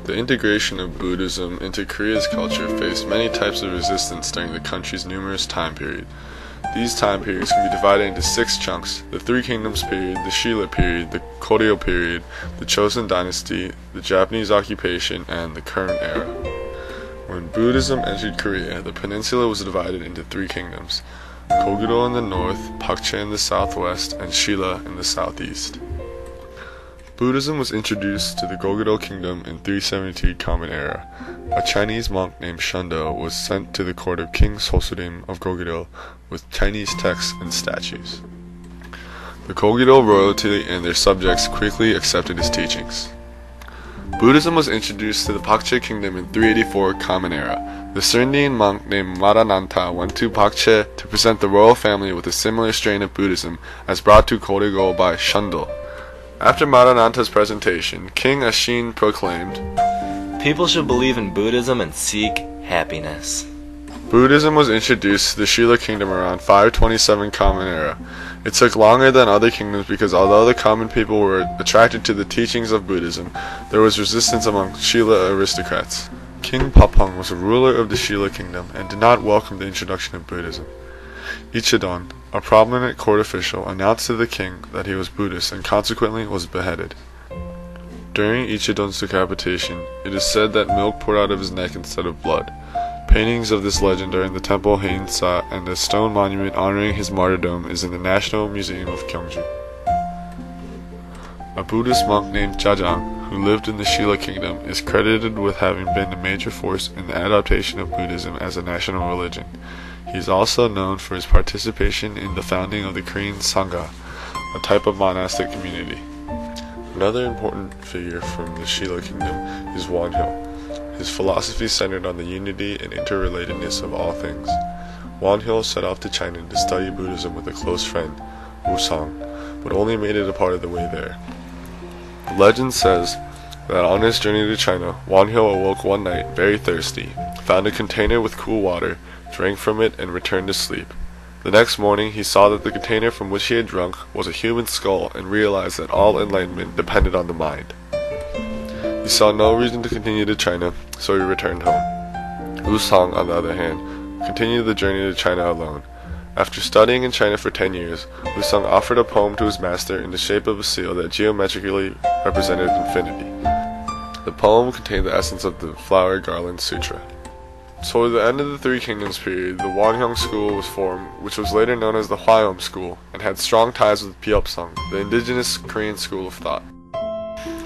The integration of Buddhism into Korea's culture faced many types of resistance during the country's numerous time period. These time periods can be divided into 6 chunks: the Three Kingdoms period, the Shilla period, the Goryeo period, the Joseon Dynasty, the Japanese occupation, and the current era. When Buddhism entered Korea, the peninsula was divided into 3 kingdoms: Goryeo in the north, Pakche in the southwest, and Shilla in the southeast. Buddhism was introduced to the Goryeo kingdom in 372 Common Era. A Chinese monk named Shundo was sent to the court of King Sosurim of Goryeo with Chinese texts and statues. The Goryeo royalty and their subjects quickly accepted his teachings. Buddhism was introduced to the Pakche kingdom in 384 Common Era. The Serendine monk named Marananta went to Pakche to present the royal family with a similar strain of Buddhism as brought to Goryeo by Shundo. After Marananta's presentation, King Ashin proclaimed, "People should believe in Buddhism and seek happiness." Buddhism was introduced to the Shilla kingdom around 527 Common Era. It took longer than other kingdoms because although the common people were attracted to the teachings of Buddhism, there was resistance among Shilla aristocrats. King Papong was a ruler of the Shilla kingdom and did not welcome the introduction of Buddhism. Ichidon, a prominent court official, announced to the king that he was Buddhist and consequently was beheaded. During Ichidon's decapitation, it is said that milk poured out of his neck instead of blood. Paintings of this legend are in the temple Haeinsa, and a stone monument honoring his martyrdom is in the National Museum of Gyeongju. A Buddhist monk named Jajang, who lived in the Shilla kingdom, is credited with having been a major force in the adaptation of Buddhism as a national religion. He is also known for his participation in the founding of the Korean Sangha, a type of monastic community. Another important figure from the Shilla kingdom is Wonhyo. His philosophy centered on the unity and interrelatedness of all things. Wonhyo set off to China to study Buddhism with a close friend, Wusang, but only made it a part of the way there. The legend says that on his journey to China, Wonhyo awoke one night very thirsty, found a container with cool water, drank from it, and returned to sleep. The next morning he saw that the container from which he had drunk was a human skull and realized that all enlightenment depended on the mind. He saw no reason to continue to China, so he returned home. Wusang, on the other hand, continued the journey to China alone. After studying in China for 10 years, Wusang offered a poem to his master in the shape of a seal that geometrically represented infinity. The poem contained the essence of the Flower Garland Sutra. Toward the end of the Three Kingdoms period, the Wonhyang school was formed, which was later known as the Hwayom school, and had strong ties with Pyopsang, the indigenous Korean school of thought.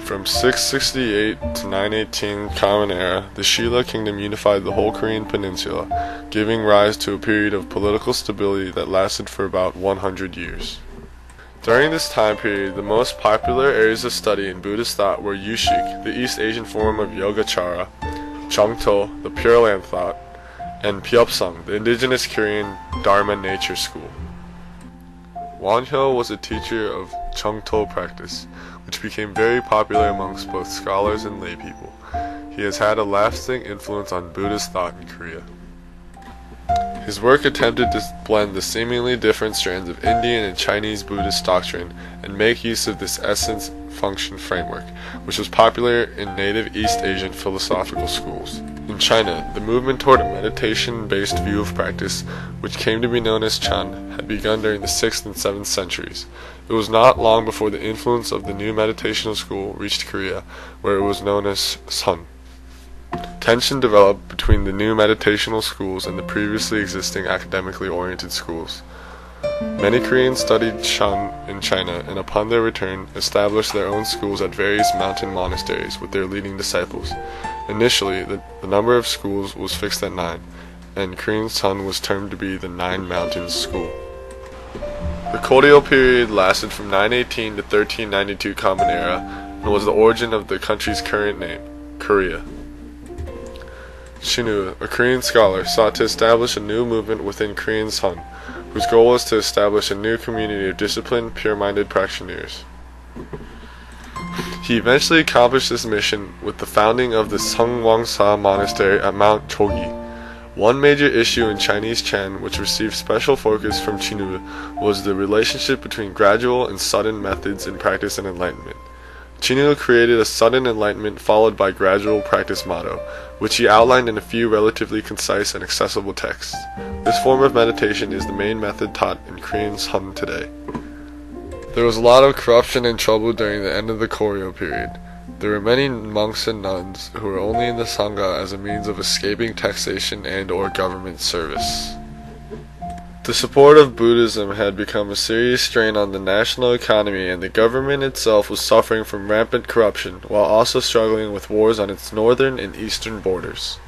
From 668 to 918 Common Era, the Shilla kingdom unified the whole Korean peninsula, giving rise to a period of political stability that lasted for about 100 years. During this time period, the most popular areas of study in Buddhist thought were Yushik, the East Asian form of Yogacara, Chongto, the Pure Land thought, and Pyopsang, the indigenous Korean Dharma nature school. Wonhyo was a teacher of Chongto practice, which became very popular amongst both scholars and laypeople. He has had a lasting influence on Buddhist thought in Korea. His work attempted to blend the seemingly different strands of Indian and Chinese Buddhist doctrine and make use of this essence-function framework, which was popular in native East Asian philosophical schools. In China, the movement toward a meditation-based view of practice, which came to be known as Chan, had begun during the 6th and 7th centuries. It was not long before the influence of the new meditational school reached Korea, where it was known as Sun. Tension developed between the new meditational schools and the previously existing academically oriented schools. Many Koreans studied Shan in China and upon their return established their own schools at various mountain monasteries with their leading disciples. Initially, the number of schools was fixed at 9, and Korean Sun was termed to be the 9 Mountains School. The Goryeo period lasted from 918 to 1392 Common Era and was the origin of the country's current name, Korea. Shinu, a Korean scholar, sought to establish a new movement within Korean Sun, whose goal was to establish a new community of disciplined, pure-minded practitioners. He eventually accomplished this mission with the founding of the Seongwangsa Monastery at Mount Chogi. One major issue in Chinese Chan, which received special focus from Chinu, was the relationship between gradual and sudden methods in practice and enlightenment. Chinil created a sudden enlightenment followed by gradual practice motto, which he outlined in a few relatively concise and accessible texts. This form of meditation is the main method taught in Korean Sun today. There was a lot of corruption and trouble during the end of the Goryeo period. There were many monks and nuns who were only in the Sangha as a means of escaping taxation and/or government service. The support of Buddhism had become a serious strain on the national economy, and the government itself was suffering from rampant corruption, while also struggling with wars on its northern and eastern borders.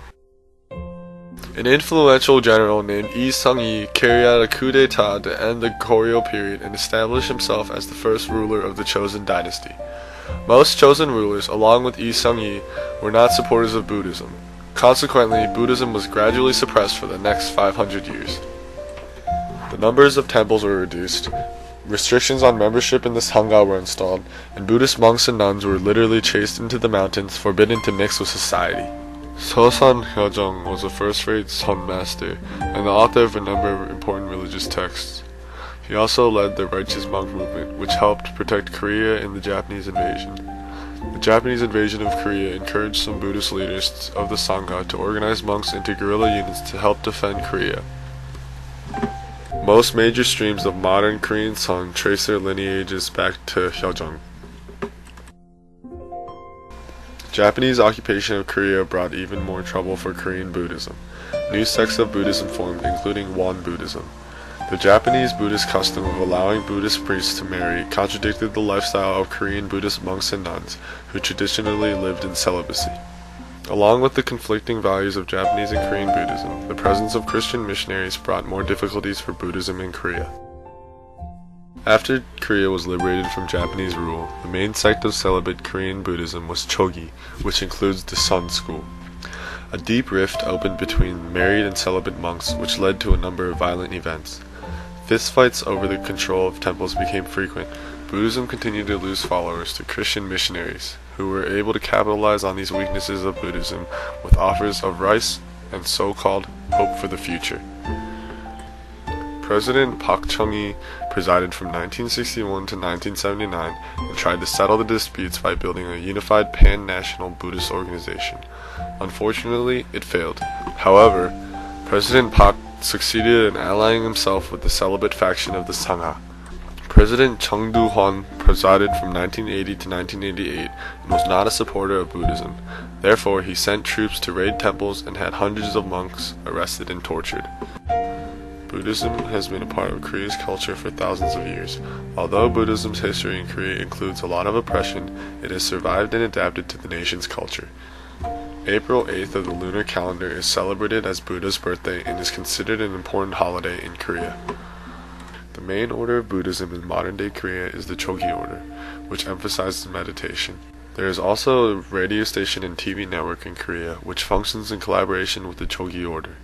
An influential general named Lee Sung-yi carried out a coup d'etat to end the Goryeo period and establish himself as the first ruler of the Joseon Dynasty. Most chosen rulers, along with Lee Sung-yi, were not supporters of Buddhism. Consequently, Buddhism was gradually suppressed for the next 500 years. The numbers of temples were reduced, restrictions on membership in the Sangha were installed, and Buddhist monks and nuns were literally chased into the mountains, forbidden to mix with society. Seosan Hyojong was a first-rate Sun master and the author of a number of important religious texts. He also led the righteous monk movement, which helped protect Korea in the Japanese invasion. The Japanese invasion of Korea encouraged some Buddhist leaders of the Sangha to organize monks into guerrilla units to help defend Korea. Most major streams of modern Korean Sun trace their lineages back to Hyojong. Japanese occupation of Korea brought even more trouble for Korean Buddhism. New sects of Buddhism formed, including Won Buddhism. The Japanese Buddhist custom of allowing Buddhist priests to marry contradicted the lifestyle of Korean Buddhist monks and nuns, who traditionally lived in celibacy. Along with the conflicting values of Japanese and Korean Buddhism, the presence of Christian missionaries brought more difficulties for Buddhism in Korea. After Korea was liberated from Japanese rule, the main sect of celibate Korean Buddhism was Chogi, which includes the Sun School. A deep rift opened between married and celibate monks, which led to a number of violent events. Fistfights over the control of temples became frequent. Buddhism continued to lose followers to Christian missionaries, who were able to capitalize on these weaknesses of Buddhism with offers of rice and so-called hope for the future. President Park Chung-hee presided from 1961 to 1979 and tried to settle the disputes by building a unified pan-national Buddhist organization. Unfortunately, it failed. However, President Park succeeded in allying himself with the celibate faction of the Sangha. President Chung Do-hwan presided from 1980 to 1988 and was not a supporter of Buddhism. Therefore, he sent troops to raid temples and had hundreds of monks arrested and tortured. Buddhism has been a part of Korea's culture for thousands of years. Although Buddhism's history in Korea includes a lot of oppression, it has survived and adapted to the nation's culture. April 8th of the lunar calendar is celebrated as Buddha's birthday and is considered an important holiday in Korea. The main order of Buddhism in modern-day Korea is the Chogi order, which emphasizes meditation. There is also a radio station and TV network in Korea, which functions in collaboration with the Chogi order.